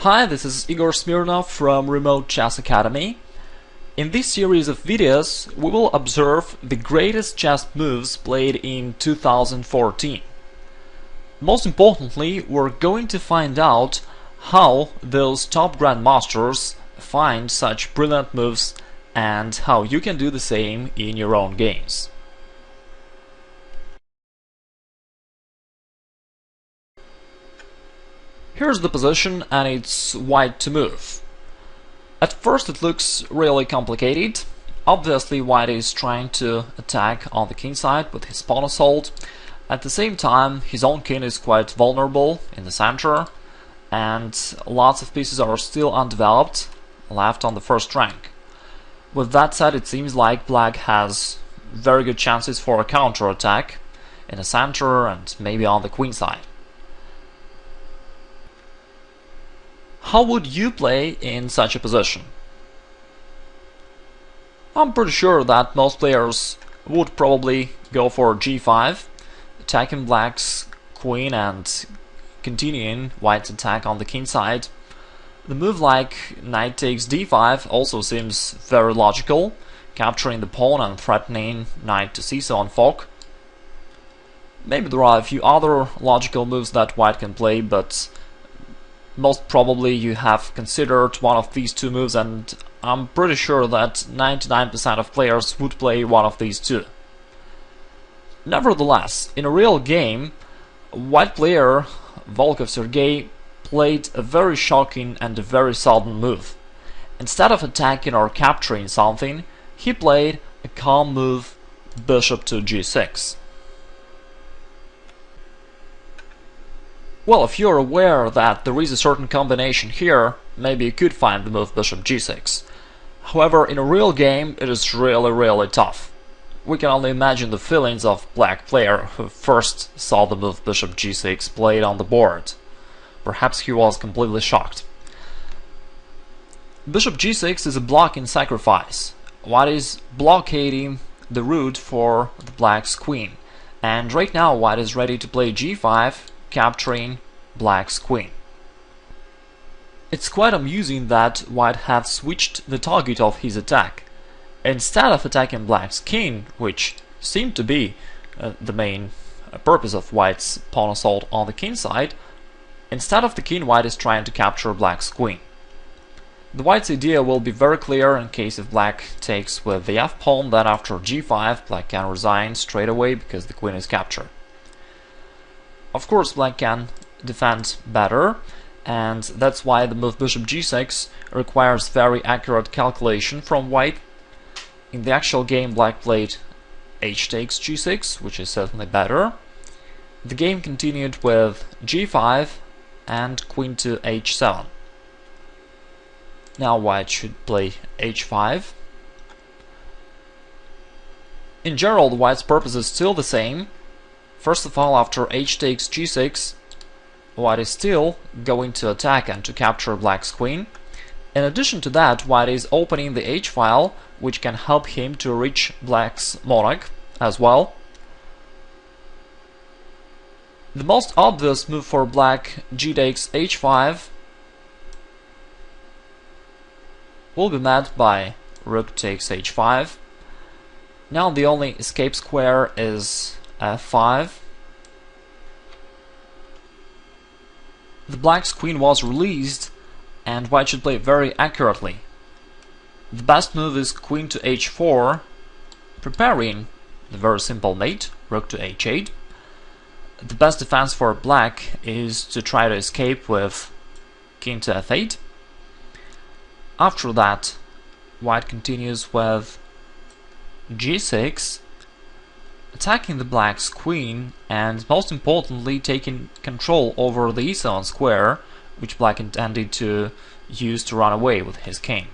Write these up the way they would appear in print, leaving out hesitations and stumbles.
Hi, this is Igor Smirnov from Remote Chess Academy. In this series of videos, we will observe the greatest chess moves played in 2014. Most importantly, we're going to find out how those top grandmasters find such brilliant moves and how you can do the same in your own games. Here's the position and it's white to move. At first it looks really complicated. Obviously white is trying to attack on the king side with his pawn assault. At the same time his own king is quite vulnerable in the center and lots of pieces are still undeveloped left on the first rank. With that said, it seems like black has very good chances for a counter-attack in the center and maybe on the queen side. How would you play in such a position? I'm pretty sure that most players would probably go for g5, attacking black's queen and continuing white's attack on the king side. The move like knight takes d5 also seems very logical, capturing the pawn and threatening knight to c7 fork. Maybe there are a few other logical moves that white can play, but most probably you have considered one of these two moves, and I'm pretty sure that 99% of players would play one of these two. Nevertheless, in a real game, white player Volkov Sergei played a very shocking and a very sudden move. Instead of attacking or capturing something, he played a calm move, bishop to g6. Well, if you're aware that there is a certain combination here, maybe you could find the move bishop g6. However, in a real game, it is really tough. We can only imagine the feelings of black player who first saw the move bishop g6 played on the board. Perhaps he was completely shocked. Bishop g6 is a blocking sacrifice. White is blockading the route for the black's queen. And right now white is ready to play g5, capturing black's queen. It's quite amusing that white have switched the target of his attack. Instead of attacking black's king, which seemed to be the main purpose of white's pawn assault on the king side, instead of the king, white is trying to capture black's queen. The white's idea will be very clear in case if black takes with the f-pawn, then after g5 black can resign straight away because the queen is captured. Of course, black can defend better, and that's why the move bishop g6 requires very accurate calculation from white. In the actual game, black played h takes g6, which is certainly better. The game continued with g5 and queen to h7. Now white should play h5. In general, the white's purpose is still the same. First of all, after h takes g6, white is still going to attack and to capture black's queen. In addition to that, white is opening the h-file, which can help him to reach black's monarch as well. The most obvious move for black, g takes h5, will be met by rook takes h5. Now the only escape square is f5. The black's queen was released and white should play very accurately. The best move is queen to h4, preparing the very simple mate, rook to h8. The best defense for black is to try to escape with king to f8. After that, white continues with g6, attacking the black's queen and most importantly taking control over the e7 square, which black intended to use to run away with his king.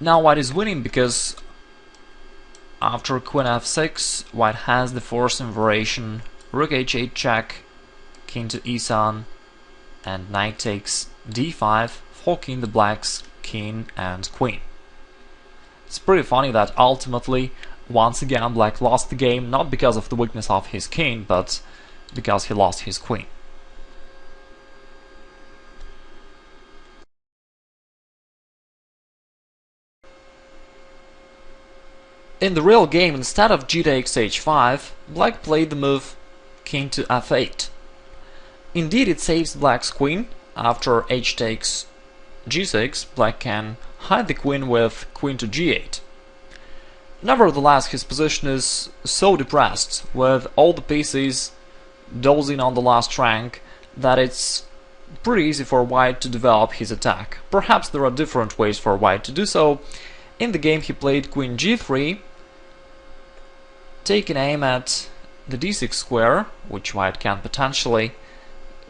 Now white is winning because after queen f6, white has the forcing variation rook h8 check, king to e7, and knight takes d5, forking the black's king and queen. It's pretty funny that ultimately, once again, black lost the game not because of the weakness of his king, but because he lost his queen. In the real game, instead of g takes h5, black played the move king to f8. Indeed, it saves black's queen. After h takes g6, black can hide the queen with queen to g8. Nevertheless, his position is so depressed, with all the pieces dozing on the last rank, that it's pretty easy for white to develop his attack. Perhaps there are different ways for white to do so. In the game he played queen g3, taking aim at the d6 square, which white can potentially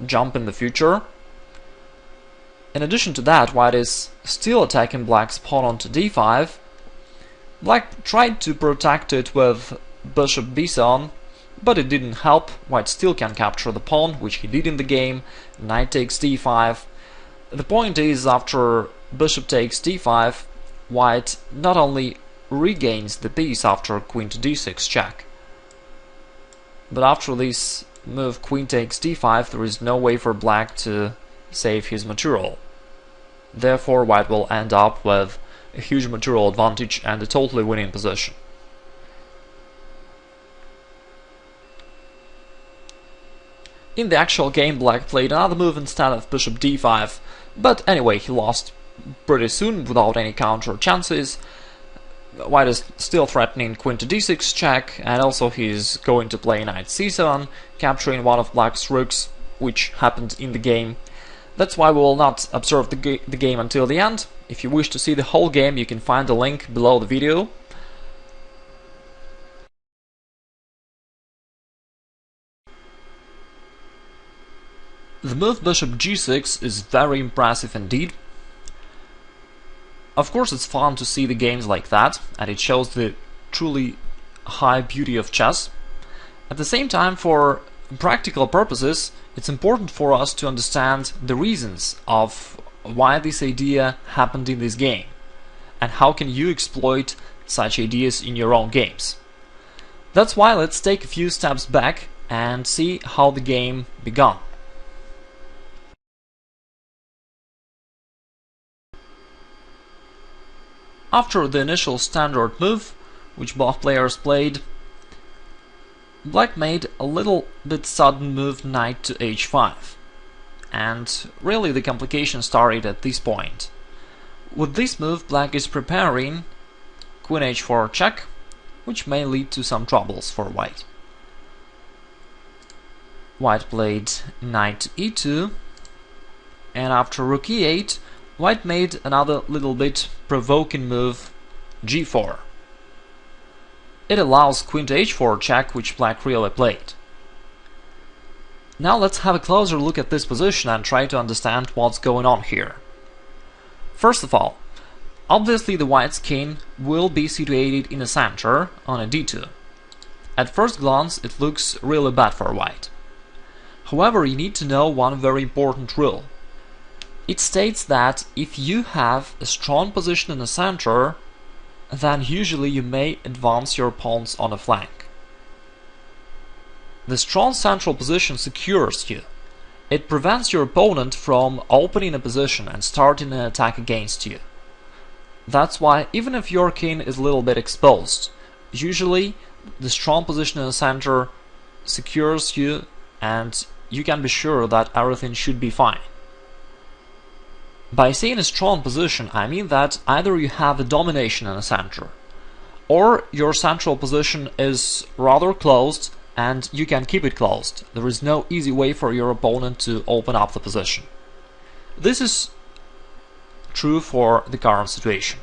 jump in the future. In addition to that, white is still attacking black's pawn onto d5. Black tried to protect it with bishop b7, but it didn't help. White still can capture the pawn, which he did in the game. Knight takes d5. The point is, after bishop takes d5, white not only regains the piece after queen to d6 check, but after this move queen takes d5, there is no way for black to save his material. Therefore, white will end up with a huge material advantage and a totally winning position. In the actual game, black played another move instead of bishop d5, but anyway, he lost pretty soon without any counter chances. White is still threatening queen to d6 check, and also he's going to play knight c7, capturing one of black's rooks, which happened in the game. That's why we will not observe the game until the end. If you wish to see the whole game, you can find the link below the video. The move bishop g6 is very impressive indeed. Of course, it's fun to see the games like that, and it shows the truly high beauty of chess. At the same time, for practical purposes, it's important for us to understand the reasons of why this idea happened in this game, and how can you exploit such ideas in your own games. That's why let's take a few steps back and see how the game began. After the initial standard move, which both players played, black made a little bit sudden move knight to h5, and really the complication started at this point. With this move, black is preparing queen h4 check, which may lead to some troubles for white. White played knight to e2, and after rook e8, white made another little bit provoking move g4. It allows queen to h4 check, which black really played. Now let's have a closer look at this position and try to understand what's going on here. First of all, obviously the white's king will be situated in the center on a d2. At first glance it looks really bad for white. However, you need to know one very important rule. It states that if you have a strong position in the center, then usually you may advance your pawns on a flank. The strong central position secures you. It prevents your opponent from opening a position and starting an attack against you. That's why, even if your king is a little bit exposed, usually the strong position in the center secures you, and you can be sure that everything should be fine. By saying a strong position, I mean that either you have a domination in the center, or your central position is rather closed and you can keep it closed. There is no easy way for your opponent to open up the position. This is true for the current situation,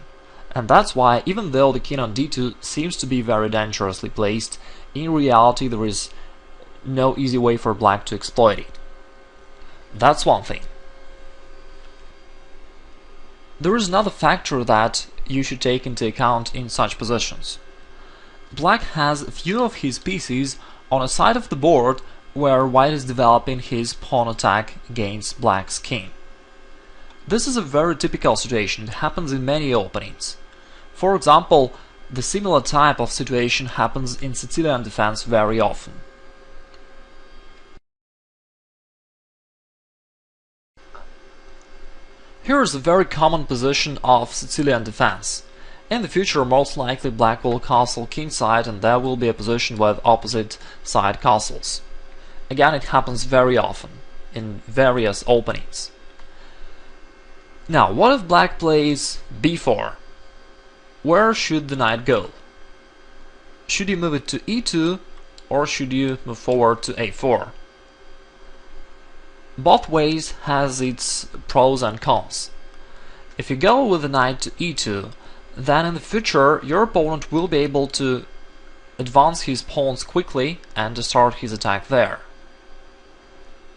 and that's why, even though the king on d2 seems to be very dangerously placed, in reality there is no easy way for black to exploit it. That's one thing. There is another factor that you should take into account in such positions. Black has a few of his pieces on a side of the board where white is developing his pawn attack against black's king. This is a very typical situation. It happens in many openings. For example, the similar type of situation happens in Sicilian defense very often. Here is a very common position of Sicilian defense. In the future, most likely black will castle kingside, and there will be a position with opposite side castles. Again, it happens very often in various openings. Now, what if black plays b4? Where should the knight go? Should you move it to e2, or should you move forward to a4? Both ways has its pros and cons. If you go with the knight to e2, then in the future your opponent will be able to advance his pawns quickly and to start his attack there.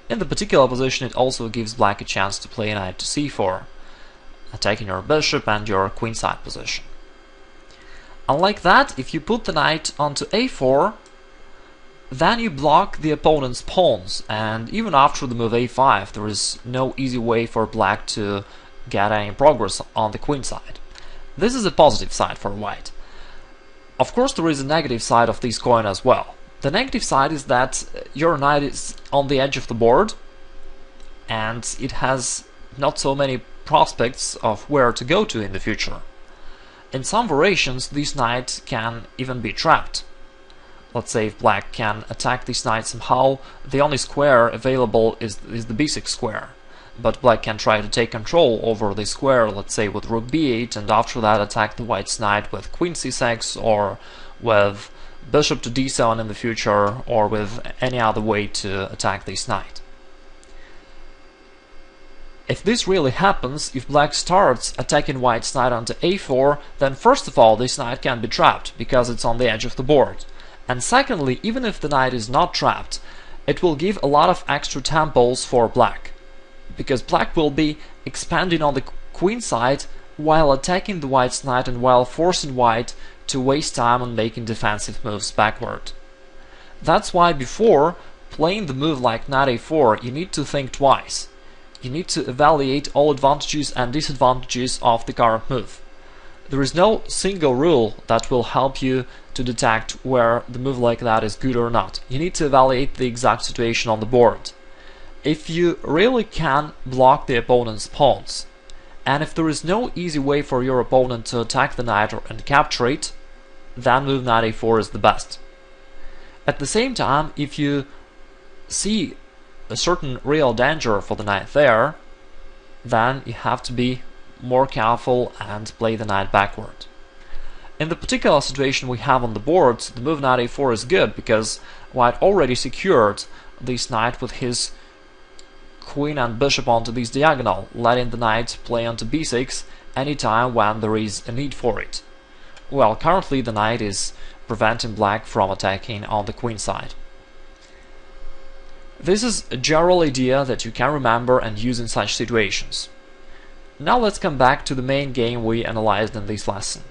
In the particular position, it also gives black a chance to play knight to c4, attacking your bishop and your queenside position. Unlike that, if you put the knight onto a4, then you block the opponent's pawns, and even after the move a5, there is no easy way for black to get any progress on the queenside. This is a positive side for white. Of course, there is a negative side of this coin as well. The negative side is that your knight is on the edge of the board, and it has not so many prospects of where to go to in the future. In some variations, this knight can even be trapped. Let's say if black can attack this knight somehow, the only square available is the b6 square. But black can try to take control over the square, let's say with rook b8, and after that attack the white's knight with queen c6, or with bishop to d7 in the future, or with any other way to attack this knight. If this really happens, if black starts attacking white's knight onto a4, then first of all this knight can be trapped, because it's on the edge of the board. And secondly, even if the knight is not trapped, it will give a lot of extra tempos for black, because black will be expanding on the queen side while attacking the white's knight and while forcing white to waste time on making defensive moves backward. That's why before playing the move like knight a4, you need to think twice. You need to evaluate all advantages and disadvantages of the current move. There is no single rule that will help you to detect where the move like that is good or not. You need to evaluate the exact situation on the board. If you really can block the opponent's pawns, and if there is no easy way for your opponent to attack the knight and capture it, then move knight a4 is the best. At the same time, if you see a certain real danger for the knight there, then you have to be more careful and play the knight backward. In the particular situation we have on the board, the move knight a4 is good because white already secured this knight with his queen and bishop onto this diagonal, letting the knight play onto b6 anytime when there is a need for it. Well, currently the knight is preventing black from attacking on the queen side. This is a general idea that you can remember and use in such situations. Now let's come back to the main game we analyzed in this lesson.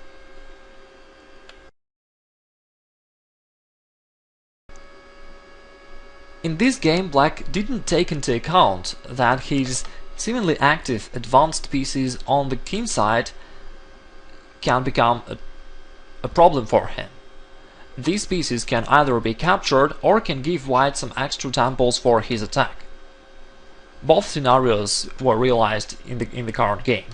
In this game, black didn't take into account that his seemingly active advanced pieces on the king side can become a problem for him. These pieces can either be captured or can give white some extra tempos for his attack. Both scenarios were realized in the current game.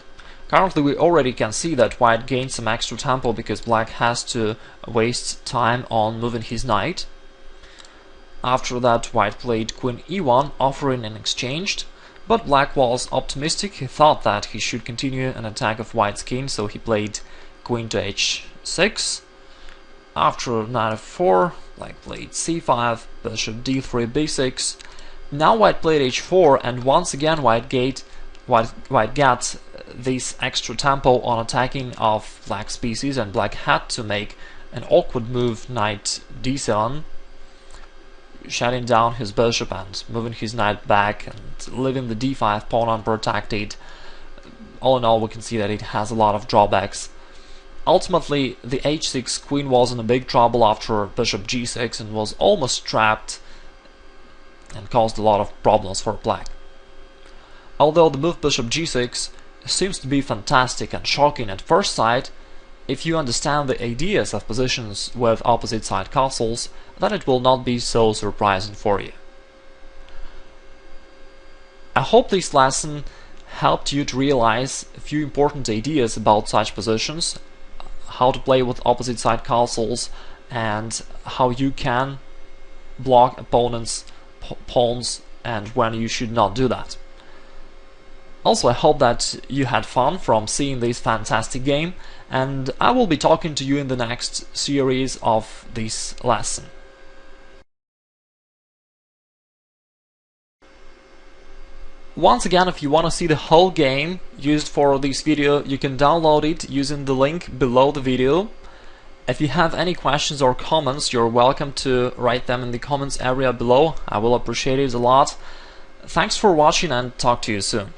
Currently we already can see that white gained some extra tempo because black has to waste time on moving his knight. After that, white played queen e1, offering an exchange, but black was optimistic. He thought that he should continue an attack of white's king, so he played queen to h6. After knight f4, black played c5, bishop d3, b6. Now white played h4, and once again white got this extra tempo on attacking of black's pieces, and black had to make an awkward move, knight d7, shutting down his bishop and moving his knight back and leaving the d5 pawn unprotected. All in all, we can see that it has a lot of drawbacks. Ultimately, the h6 queen was in a big trouble after bishop g6 and was almost trapped and caused a lot of problems for black. Although the move bishop g6 seems to be fantastic and shocking at first sight, if you understand the ideas of positions with opposite side castles, then it will not be so surprising for you. I hope this lesson helped you to realize a few important ideas about such positions. how to play with opposite side castles and how you can block opponents' pawns and when you should not do that. Also, I hope that you had fun from seeing this fantastic game, and I will be talking to you in the next series of this lesson. Once again, if you want to see the whole game used for this video, you can download it using the link below the video. If you have any questions or comments, you're welcome to write them in the comments area below. I will appreciate it a lot. Thanks for watching and talk to you soon.